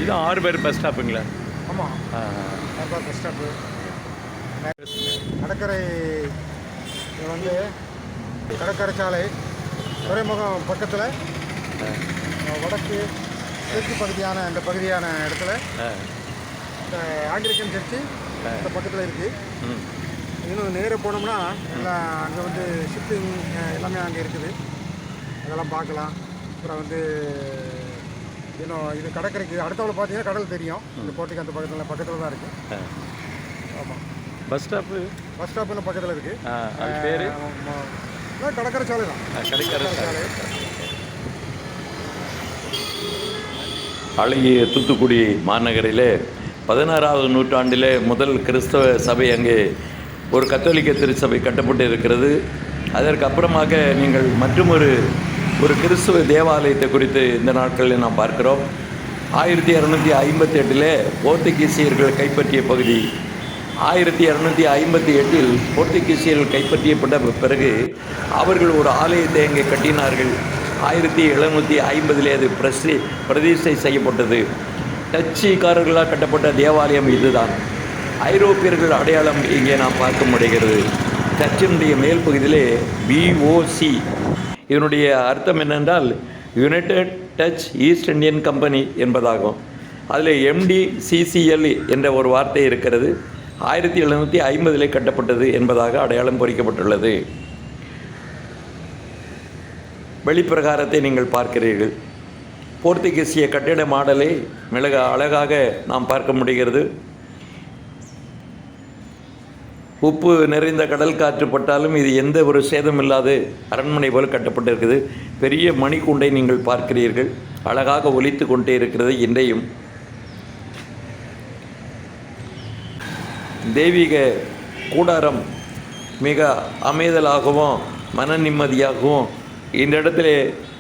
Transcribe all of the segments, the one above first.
இதுதான் ஆறுபேர் பஸ் ஸ்டாப்புங்களா? ஆமாம், ஆர்பார் bus stop. கடற்கரை வந்து கடற்கரை சாலை துறைமுகம் பக்கத்தில் வடக்கு தெற்கு பகுதியான இந்த பகுதியான இடத்துல இந்த ஆங்கிலிக்கன் சர்ச்சு இந்த பக்கத்தில் இருக்குது. இன்னும் நேராக போனோம்னா எல்லாம் அங்கே வந்து ஷிப்பிங் எல்லாமே அங்கே இருக்குது, அதெல்லாம் பார்க்கலாம். அப்புறம் வந்து இன்னும் இது கடற்கரைக்கு அடுத்தவளை பார்த்தீங்கன்னா கடல் தெரியும். இந்த கோட்டைக்கு அந்த பக்கத்தில் தான் இருக்குது. ஆமாம், பஸ் ஸ்டாப்பு பக்கத்தில் இருக்குது. பேர் கடற்கரை சாலை தான். கடற்கரை சாலை. அழகிய தூத்துக்குடி மாநகரிலே 16வது நூற்றாண்டிலே முதல் கிறிஸ்தவ சபை அங்கே ஒரு கத்தோலிக்க திருச்சபை கட்டப்பட்டு இருக்கிறது. அதற்கு அப்புறமாக நீங்கள் மற்றும் ஒரு கிறிஸ்துவ தேவாலயத்தை குறித்து இந்த நாட்களில் நாம் பார்க்கிறோம். 1258 போர்த்துகீசியர்கள் கைப்பற்றிய பகுதி. 1258 போர்த்துகீசியர்கள் கைப்பற்றியப்பட்ட பிறகு அவர்கள் ஒரு ஆலயத்தை அங்கே கட்டினார்கள். 1750 அது பிரதிஷ்டை செய்யப்பட்டது. டச்சுக்காரர்களால் கட்டப்பட்ட தேவாலயம் இதுதான். ஐரோப்பியர்கள் அடையாளம் இங்கே நாம் பார்க்க முடிகிறது. டச்சினுடைய மேல் பகுதியிலே BOC, இதனுடைய அர்த்தம் என்னென்றால் United Dutch East Indian Company என்பதாகும். அதில் MDCCL என்ற ஒரு வார்த்தை இருக்கிறது. 1750 கட்டப்பட்டது என்பதாக அடையாளம் பொறிக்கப்பட்டுள்ளது. வெளிப்பிரகாரத்தை நீங்கள் பார்க்கிறீர்கள். போர்த்துகீசிய கட்டிட மாடலை மிக அழகாக நாம் பார்க்க முடிகிறது. உப்பு நிறைந்த கடல் காற்று பட்டாலும் இது எந்த ஒரு சேதம் இல்லாது அரண்மனை போல் கட்டப்பட்டிருக்குது. பெரிய மணிக்கூண்டை நீங்கள் பார்க்கிறீர்கள், அழகாக ஒலித்து கொண்டே இருக்கிறது. இன்றையும் தெய்வீக கூடாரம் மிக அமைதலாகவும் மன நிம்மதியாகவும் இந்த இடத்துல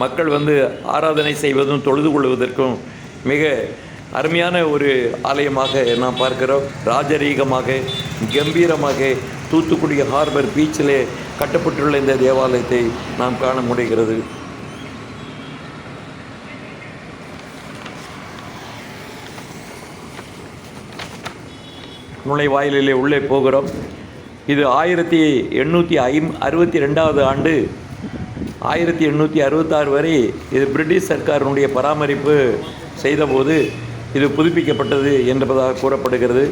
மக்கள் வந்து ஆராதனை செய்வதும் தொழுது கொள்வதற்கும் மிக அருமையான ஒரு ஆலயமாக நாம் பார்க்கிறோம். ராஜரீகமாக கம்பீரமாக தூத்துக்குடி ஹார்பர் பீச்சிலே கட்டப்பட்டுள்ள இந்த தேவாலயத்தை நாம் காண முடிகிறது. நுழைவாயிலே உள்ளே போகிறோம். இது 1862 ஆண்டு 1866 வரை இது பிரிட்டிஷ் சர்க்காரினுடைய பராமரிப்பு செய்தபோது இது புதுப்பிக்கப்பட்டது என்பதாக கூறப்படுகிறது.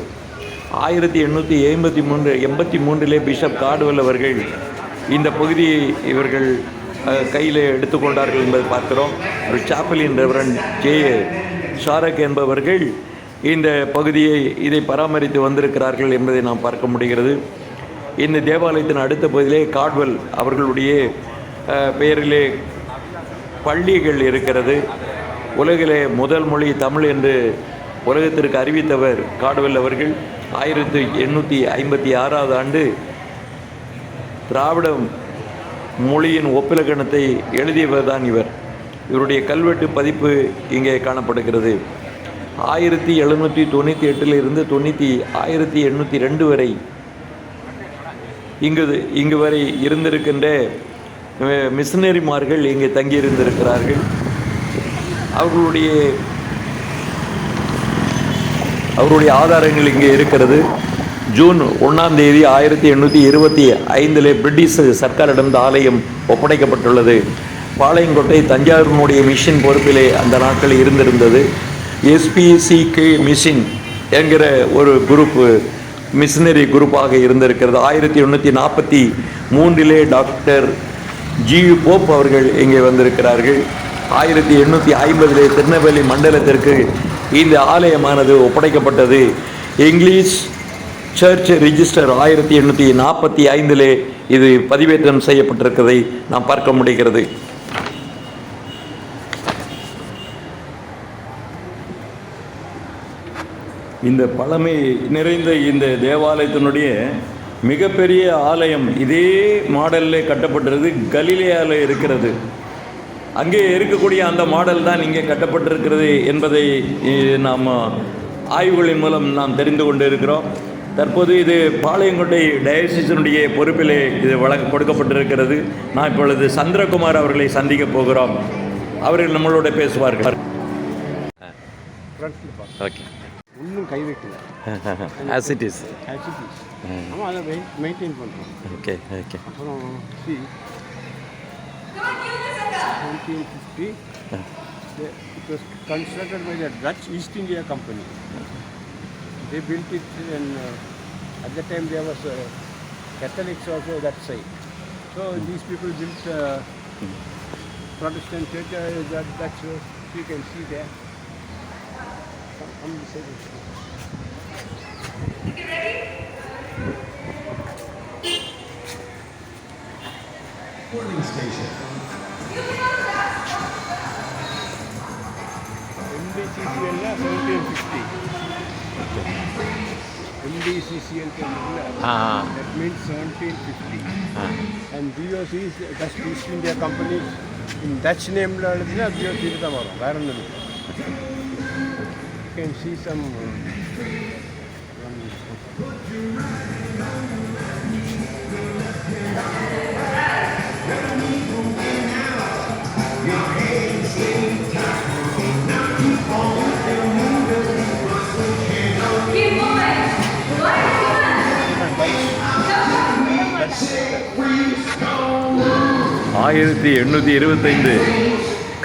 1883 பிஷப் கார்டுவெல் அவர்கள் இந்த பகுதியை இவர்கள் கையில் எடுத்துக்கொண்டார்கள் என்பதை பார்க்கிறோம். ஒரு சாப்பலின் ரெவரண்ட் ஜே ஷாரக் என்பவர்கள் இந்த பகுதியை இதை பராமரித்து வந்திருக்கிறார்கள் என்பதை நாம் பார்க்க முடிகிறது. இந்த தேவாலயத்தின் அடுத்த பகுதியிலே கார்டுவெல் அவர்களுடைய பெயரிலே பள்ளிகள் இருக்கிறது. உலகிலே முதல் மொழி தமிழ் என்று உலகத்திற்கு அறிவித்தவர் கார்டுவெல் அவர்கள். 1856 ஆண்டு திராவிட மொழியின் ஒப்பிலக்கணத்தை எழுதியவர் தான் இவர். இவருடைய கல்வெட்டு பதிப்பு இங்கே காணப்படுகிறது. 1798 இருந்து 1802 வரை இங்கு வரை இருந்திருக்கின்ற மிஷனரிமார்கள் இங்கே தங்கியிருந்திருக்கிறார்கள். அவர்களுடைய ஆதாரங்கள் இங்கே இருக்கிறது. ஜூன் 1 1825 பிரிட்டிஷ் சர்க்காரிடம் இந்த ஆலயம் ஒப்படைக்கப்பட்டுள்ளது. பாளையங்கோட்டை தஞ்சாவூரினுடைய மிஷின் பொறுப்பிலே அந்த நாட்களில் இருந்திருந்தது. SPCK மிஷின் என்கிற ஒரு குரூப்பு மிஷினரி குரூப்பாக இருந்திருக்கிறது. 1843 டாக்டர் G. போப் அவர்கள் இங்கே வந்திருக்கிறார்கள். 1850 திருநெல்வேலி மண்டலத்திற்கு இந்த ஆலயமானது ஒப்படைக்கப்பட்டது. இங்கிலீஷ் சர்ச் ரிஜிஸ்டர் 1845 இது பதிவேற்றம் செய்யப்பட்டிருக்கிறதை நாம் பார்க்க முடிகிறது. இந்த பழமை நிறைந்த இந்த தேவாலயத்தினுடைய மிகப்பெரிய ஆலயம் இதே மாடலில் கட்டப்பட்டிருது. கலிலேயாவில் இருக்கிறது. அங்கே இருக்கக்கூடிய அந்த மாடல் தான் இங்கே கட்டப்பட்டிருக்கிறது என்பதை நாம் ஆய்வுகளின் மூலம் நாம் தெரிந்து கொண்டு இருக்கிறோம். தற்போது இது பாளையங்கோட்டை டயசிஸினுடைய பொறுப்பிலே இது கொடுக்கப்பட்டிருக்கிறது. நான் இப்பொழுது சந்திரகுமார் அவர்களை சந்திக்க போகிறோம். அவர்கள் நம்மளோட பேசுவார்கள். ஃப்ரண்ட்ஸில் பார்க்க ஓகே. ஒன்றும் கை வைக்கல. As it is. ஆக்டிவிட்டிஸ் நம்ம அதை மெயின்டைன் பண்ணுறோம். Okay okay. அப்புறம் 1950 it was constructed by the Dutch East India Company. They built it and at that time there was Catholics also that side. So these people built Protestant church that's you can see there. Come this side. Boarding station. MDCCL 1750. MDCCL that means 1750. And DOC is Dutch East India Company. In Dutch name எழுதினா DOC தான் வரும். வேற ஒன்றும் இல்லை. You can see some ஆயிரத்தி 825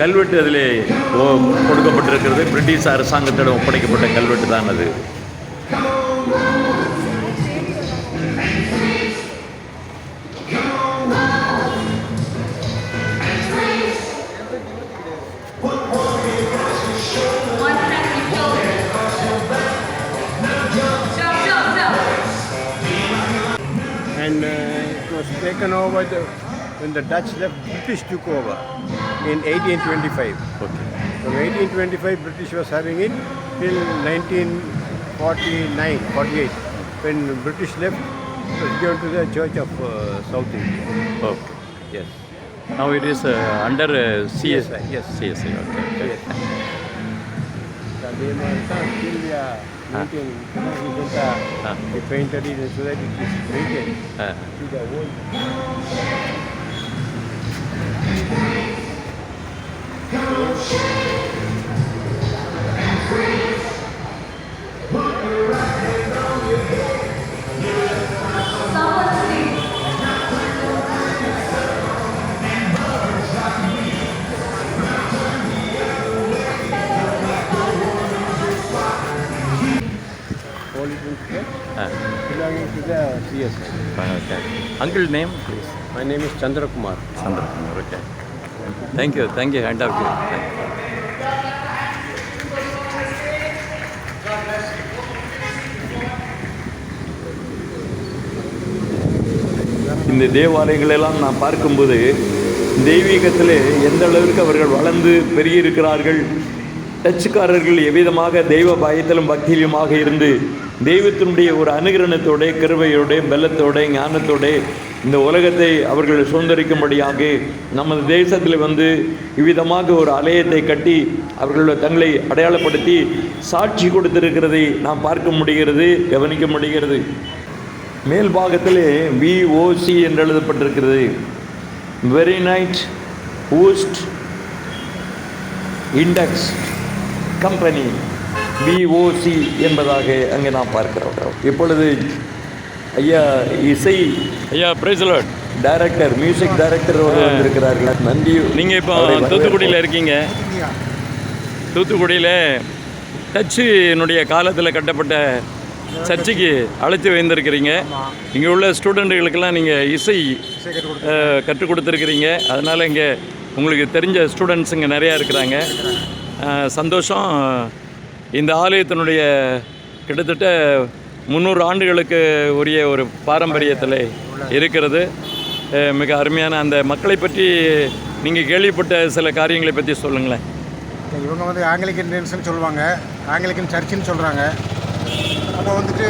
கல்வெட்டு அதிலே கொடுக்கப்பட்டிருக்கிறது. பிரிட்டிஷ் அரசாங்கத்திடம் ஒப்படைக்கப்பட்ட கல்வெட்டு தான் அது. and it was taken over when the Dutch left. British took over in 1825. Okay. From 1825 British was having it till 1948 when British left. It was given to the Church of South India. Okay. Yes. Now it is under CSI. Yes. CSI. Okay. Yes. The name is still we are maintaining. We painted it so that it is maintained. See the old. Belonging to the CSI. Okay. Uncle name, please. My name is Chandra Kumar. Sandra. Okay. Thank you. Thank you. Hand out to you. Thank you. இந்த தேவாலயங்களெல்லாம் நான் பார்க்கும்போது தெய்வீகத்திலே எந்த அளவிற்கு அவர்கள் வளர்ந்து பெருகியிருக்கிறார்கள். டச்சுக்காரர்கள் எவ்விதமாக தெய்வ பயத்திலும் பக்தியிலுமாக இருந்து தெய்வத்தினுடைய ஒரு அனுகிரணத்தோட, கிருபையோட, பலத்தோட, ஞானத்தோட இந்த உலகத்தை அவர்கள் சுதந்திரிக்கும்படியாக நமது தேசத்தில் வந்து இவ்விதமாக ஒரு ஆலயத்தை கட்டி அவர்கள் தங்களை அடையாளப்படுத்தி சாட்சி கொடுத்திருக்கிறதை நாம் பார்க்க முடிகிறது, கவனிக்க முடிகிறது. மேல் பாகத்திலே VOC என்று எழுதப்பட்டிருக்கிறது. வெரி நைட் ஊஸ்ட் இண்டெக்ஸ் கம்பெனி VOC என்பதாக அங்கே நாம் பார்க்கிறோம். இப்பொழுது ஐயா praise the lord director, music director வந்திருக்கிறார்கள். நன்றி. நீங்கள் இப்போ தூத்துக்குடியில் இருக்கீங்க. தூத்துக்குடியில் டச்சுனுடைய காலத்தில் கட்டப்பட்ட சர்ச்சுக்கு அழைச்சி வைந்திருக்கிறீங்க. இங்கே உள்ள ஸ்டூடெண்ட்டுகளுக்கெல்லாம் நீங்கள் இசை கற்றுக் கொடுத்துருக்கிறீங்க. அதனால் இங்கே உங்களுக்கு தெரிஞ்ச ஸ்டூடெண்ட்ஸ் இங்கே நிறையா இருக்கிறாங்க. சந்தோஷம். இந்த ஆலயத்தினுடைய கிட்டத்தட்ட 300 ஆண்டுகளுக்கு உரிய ஒரு பாரம்பரியத்தில் இருக்கிறது. மிக அருமையான அந்த மக்களை பற்றி நீங்கள் கேள்விப்பட்ட சில காரியங்களை பற்றி சொல்லுங்களேன். இவங்க வந்து ஆங்கிலிக்கன் சொல்லுவாங்க, ஆங்கிலிக்கன் சர்ச்சுன்னு சொல்கிறாங்க. அப்போ வந்துட்டு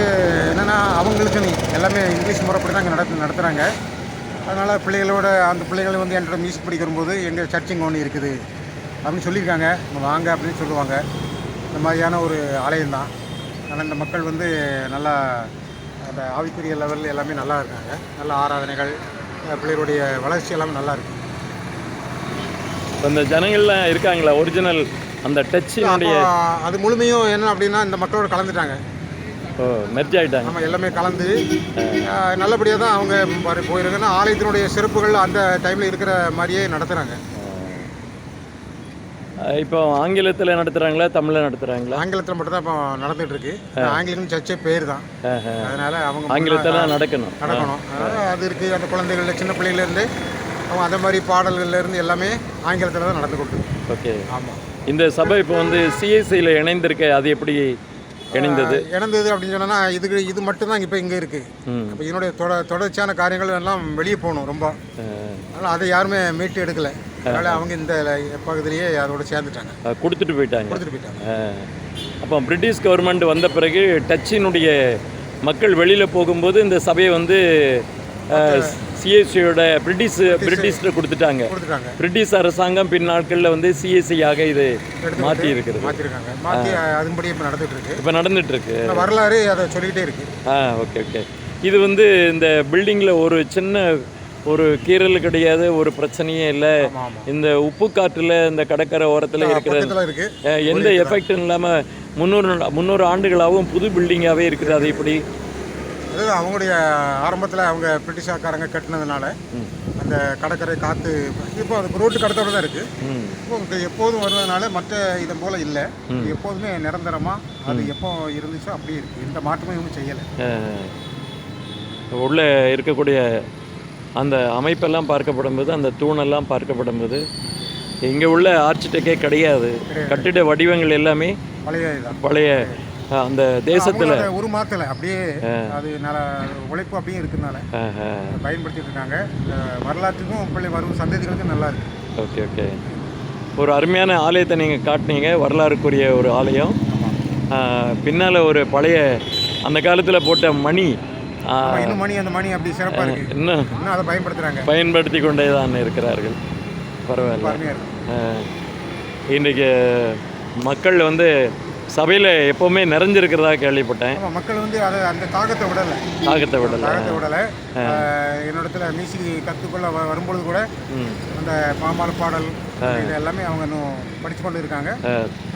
என்னென்னா அவங்களுக்கு எல்லாமே இங்கிலீஷ் முறைப்படி தான் இங்கே நடத்துகிறாங்க. அதனால் பிள்ளைகளோட அந்த பிள்ளைகள் வந்து என்னோட மியூசிக் படிக்க வரும்போது எங்கள் சர்ச்சிங் ஒன்று இருக்குது அப்படின்னு சொல்லியிருக்காங்க. வாங்க அப்படின்னு சொல்லுவாங்க. இந்த மாதிரியான ஒரு ஆலயம்தான். ஆனால் இந்த மக்கள் வந்து நல்லா அந்த ஆவிக்குரிய லெவலில் எல்லாமே நல்லா இருக்காங்க. நல்ல ஆராதனைகள், பிள்ளைகளுடைய வளர்ச்சி எல்லாமே நல்லா இருக்குது. இப்போ இந்த ஜனங்கள்லாம் இருக்காங்களா? ஒரிஜினல் அந்த டச்சினுடைய அது முழுமையும் என்ன அப்படின்னா இந்த மக்களோட கலந்துட்டாங்க. மெர்ஜ் ஆகிட்டாங்க. நம்ம எல்லாமே கலந்து நல்லபடியாக தான் அவங்க போயிருக்குன்னா ஆலயத்தினுடைய சிறப்புகள் அந்த டைமில் இருக்கிற மாதிரியே நடத்துகிறாங்க. இப்போ ஆங்கிலத்தில் நடத்துகிறாங்களா தமிழில் நடத்துகிறாங்களா? ஆங்கிலத்தில் மட்டும் தான் இப்போ நடந்துகிட்டு இருக்கு. ஆங்கிலம் சர்ச்சே பேர் தான், அதனால் அவங்க ஆங்கிலத்தில் நடக்கணும். அதனால் அது இருக்குது. அந்த குழந்தைகள் சின்ன பிள்ளைங்கள்லேருந்து அவங்க அந்த மாதிரி பாடல்கள்லேருந்து எல்லாமே ஆங்கிலத்தில் தான் நடந்து கொடுத்து. ஓகே. ஆமாம். இந்த சபை இப்போ வந்து சிஎஸ்சியில் இணைந்திருக்க, அது எப்படி இணைந்தது அப்படின்னு சொன்னால் இது மட்டும்தான் இப்போ இங்கே இருக்குது. இப்போ இதனுடைய தொடர்ச்சியான காரியங்கள் எல்லாம் வெளியே போகணும் ரொம்ப. அதனால் அதை யாருமே மீட்டு எடுக்கலை. அதனால் அவங்க இந்த பகுதியிலேயே அதோட சேர்ந்துட்டாங்க, கொடுத்துட்டு போயிட்டாங்க. அப்போ பிரிட்டிஷ் கவர்மெண்ட் வந்த பிறகு டச்சினுடைய மக்கள் வெளியில் போகும்போது இந்த சபையை வந்து சிஎஸ்சியோட பிரிட்டிஷ்ல கொடுத்துட்டாங்க. பிரிட்டிஷ் அரசாங்கம் பின்னாட்களில் வந்து சிஎஸ்சியாக இது மாற்றிருக்காங்க. அதுபடி இப்போ நடந்துட்டு இருக்கு. வரலாறு அதை சொல்லிக்கிட்டே இருக்கு. ஓகே. இது வந்து இந்த பில்டிங்கில் ஒரு சின்ன ஒரு கீறல் கிடையாது, ஒரு பிரச்சனையே இல்லை. இந்த உப்பு காற்றுல இந்த கடற்கரை ஓரத்தில் இருக்கிற எந்த எஃபெக்டும் இல்லாமல் 300 ஆண்டுகளாகவும் புது பில்டிங்காகவே இருக்குது. அது இப்படி அதாவது அவங்களுடைய ஆரம்பத்தில் அவங்க பிரிட்டிஷாக்காரங்க கட்டினதுனால அந்த கடற்கரை காற்று இப்போ அதுக்கு ரோட்டு கடத்தோடு தான் இருக்குது. இப்போ எப்போதும் வருவதனால மற்ற இதை போல் இல்லை. எப்போதுமே நிரந்தரமாக அது எப்போ இருந்துச்சோ அப்படியே இருக்குது. எந்த மாற்றமும் இவங்க செய்யலை. உள்ளே இருக்கக்கூடிய அந்த அமைப்பெல்லாம் பார்க்கப்படும்போது, அந்த தூணெல்லாம் பார்க்கப்படும்போது இங்கே உள்ள ஆர்கிடெக்டே கிடையாது. கட்டிட வடிவங்கள் எல்லாமே பழைய அந்த தேசத்தில் ஒரு மாற்றலை, அப்படியே அது நல்ல உழைப்பு அப்படியே இருக்கிறதுனால பயன்படுத்திட்டு இருக்காங்க. வரலாற்றுக்கும் பிள்ளை வரும் சந்ததிகளுக்கும் நல்லா இருக்கு. ஓகே. ஒரு அருமையான ஆலயத்தை நீங்கள் காட்டினீங்க, வரலாறுக்குரிய ஒரு ஆலயம். பின்னால் ஒரு பழைய அந்த காலத்தில் போட்ட மணி, அந்த மணி அப்படி சிறப்பாக இருக்கு. இன்னும் அதை பயன்படுத்தி கொண்டே தான் இருக்கிறார்கள். பரவாயில்ல. இன்றைக்கு மக்கள் வந்து சபையில் எப்போவுமே நிறைஞ்சிருக்கிறதா கேள்விப்பட்டேன். மக்கள் வந்து அதை அந்த தாகத்தை விடலை. என்னோடத்துல மியூசிக் கற்றுக்கொள்ள வரும்பொழுது கூட அந்த பாமால பாடல் இது எல்லாமே அவங்க இன்னும் படித்து கொண்டு இருக்காங்க.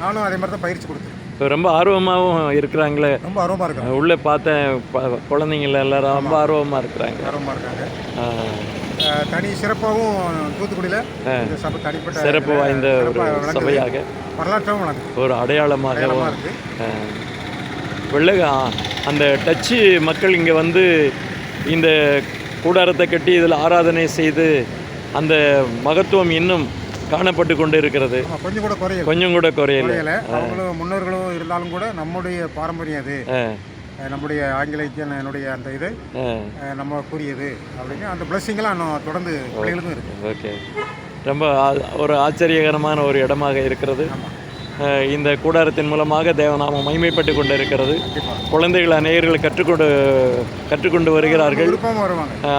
நானும் அதே மாதிரி தான் பயிற்சி கொடுத்தேன். ரொம்ப ஆர்வமாகவும் இருக்கிறாங்களே. ரொம்ப ஆர்வமாக இருக்காங்க. உள்ளே பார்த்தேன் குழந்தைங்கள எல்லாரும் ரொம்ப ஆர்வமாக இருக்காங்க. தனி சிறப்பாகவும் தூத்துக்குடியில் இந்த சபை தனிப்பட்ட சிறப்பு வாய்ந்த ஒரு சபையாக, வரலாற்றாகவும் ஒரு அடையாளமாக இருக்குது. வெள்ளை அந்த டச்சு மக்கள் இங்கே வந்து இந்த கூடாரத்தை கட்டி இதில் ஆராதனை செய்து அந்த மகத்துவம் இன்னும் காணப்பட்டு கொண்டு இருக்கிறது. கொஞ்சம் கூட குறையல. அவங்களும் முன்னோர்களும் இருந்தாலும் கூட நம்முடைய பாரம்பரியம் அது, நம்முடைய ஆங்கிலேயனுடைய அந்த இது நம்ம கூறியது அப்படின்னு அந்த பிளஸ்ஸிங்கெல்லாம் இன்னும் தொடர்ந்து பிள்ளைகளுக்கும் இருக்குது. ஓகே. ரொம்ப ஒரு ஆச்சரியகரமான ஒரு இடமாக இருக்கிறது. இந்த கூடாரத்தின் மூலமாக தேவநாமம் மகிமைப்பட்டு கொண்டு இருக்கிறது. குழந்தைகள் அநேகர்கள் கற்றுக்கொண்டு வருகிறார்கள்.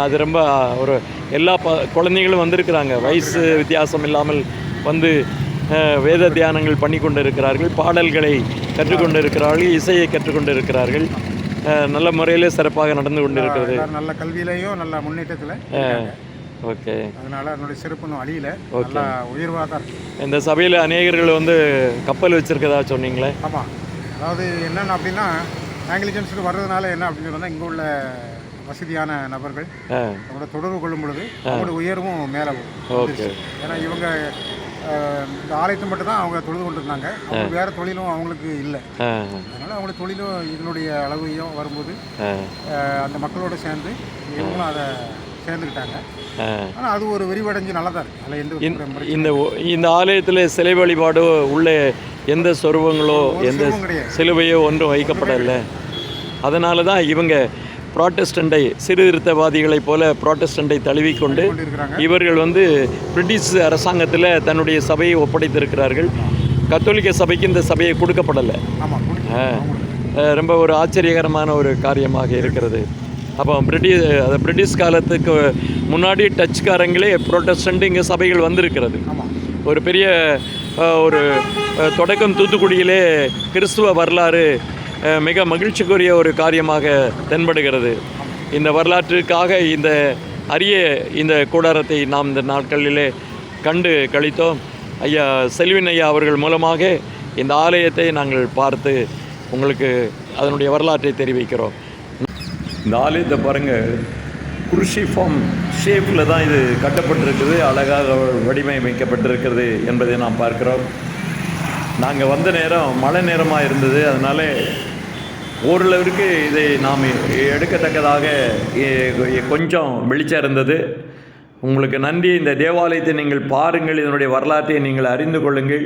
அது ரொம்ப ஒரு எல்லா குழந்தைகளும் வந்திருக்கிறாங்க. வயசு வித்தியாசம் இல்லாமல் வந்து வேத தியானங்கள் பண்ணி கொண்டு இருக்கிறார்கள். பாடல்களை கற்றுக்கொண்டு இருக்கிறார்கள். இசையை கற்றுக்கொண்டு இருக்கிறார்கள். நல்ல முறையில் சிறப்பாக நடந்து கொண்டு இருக்கிறது. நல்ல கல்வியிலையும் நல்ல முன்னேற்றத்தில். ஓகே. அதனால அதனுடைய சிறப்பு அழியல, நல்லா உயர்வாக தான் இருக்கு. இந்த சபையில் அநேகர்கள் வந்து கப்பல் வச்சிருக்கதா சொன்னீங்களே? ஆமாம். அதாவது என்னென்ன அப்படின்னா ஆங்கிலிகன்ஸுக்கு வர்றதுனால என்ன அப்படின்னு சொன்னால் இங்கே உள்ள வசதியான நபர்கள் அவங்களோட தொடர்பு கொள்ளும் பொழுது அவங்களோட உயர்வும் மேலே போகும். ஏன்னா இவங்க இந்த ஆலயத்தை மட்டும் தான் அவங்க தொழுது கொண்டு இருந்தாங்க. அவங்க வேறு தொழிலும் அவங்களுக்கு இல்லை. அதனால் அவங்க தொழிலும் இதனுடைய அளவையும் வரும்போது அந்த மக்களோடு சேர்ந்து இவங்களும் அதை சேர்ந்துக்கிட்டாங்க. ஆனால் அது ஒரு விரிவடைஞ்சு நல்லா தான் இருக்குது. இந்த ஆலயத்தில் சிலை வழிபாடோ உள்ள எந்த சொருவங்களோ எந்த சிலுவையோ ஒன்றும் வைக்கப்படலை. அதனால தான் இவங்க புராட்டஸ்டண்டை சீர்திருத்தவாதிகளைப் போல புராட்டஸ்டண்டை தழுவிக்கொண்டு இவர்கள் வந்து பிரிட்டிஷ் அரசாங்கத்தில் தன்னுடைய சபையை ஒப்படைத்திருக்கிறார்கள். கத்தோலிக்க சபைக்கு இந்த சபையை கொடுக்கப்படலை. ரொம்ப ஒரு ஆச்சரியகரமான ஒரு காரியமாக இருக்கிறது. அப்போ பிரிட்டிஷ் காலத்துக்கு முன்னாடி டச்சுக்காரங்களே புரோட்டஸ்டண்ட் இங்கே சபைகள் வந்திருக்கிறது. ஒரு பெரிய ஒரு தொடக்கம் தூத்துக்குடியிலே கிறிஸ்துவ வரலாறு மிக மகிழ்ச்சிக்குரிய ஒரு காரியமாக தென்படுகிறது. இந்த வரலாற்றுக்காக இந்த அரிய இந்த கூடாரத்தை நாம் இந்த நாட்களிலே கண்டு கழித்தோம். ஐயா செல்வின் ஐயா அவர்கள் மூலமாக இந்த ஆலயத்தை நாங்கள் பார்த்து உங்களுக்கு அதனுடைய வரலாற்றை தெரிவிக்கிறோம். இந்த ஆலயத்தை பாருங்கள், குருஷிஃபார்ம் ஷேப்பில் தான் இது கட்டப்பட்டிருக்குது, அழகாக வடிவமைக்கப்பட்டிருக்கிறது என்பதை நாம் பார்க்கிறோம். நாங்கள் வந்த நேரம் மழை நேரமாக இருந்தது, அதனால் ஓரளவிற்கு இதை நாம் எடுக்கத்தக்கதாக கொஞ்சம் வெளிச்சம் இருந்தது. உங்களுக்கு நன்றி. இந்த தேவாலயத்தை நீங்கள் பாருங்கள், இதனுடைய வரலாற்றை நீங்கள் அறிந்து கொள்ளுங்கள்.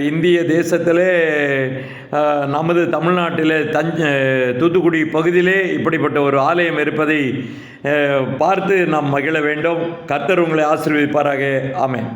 இந்திய தேசத்திலே நமது தமிழ்நாட்டில் தூத்துக்குடி பகுதியிலே இப்படிப்பட்ட ஒரு ஆலயம் இருப்பதை பார்த்து நாம் மகிழ வேண்டும். கர்த்தர் உங்களை ஆசீர்வதிப்பாராக. ஆமென்.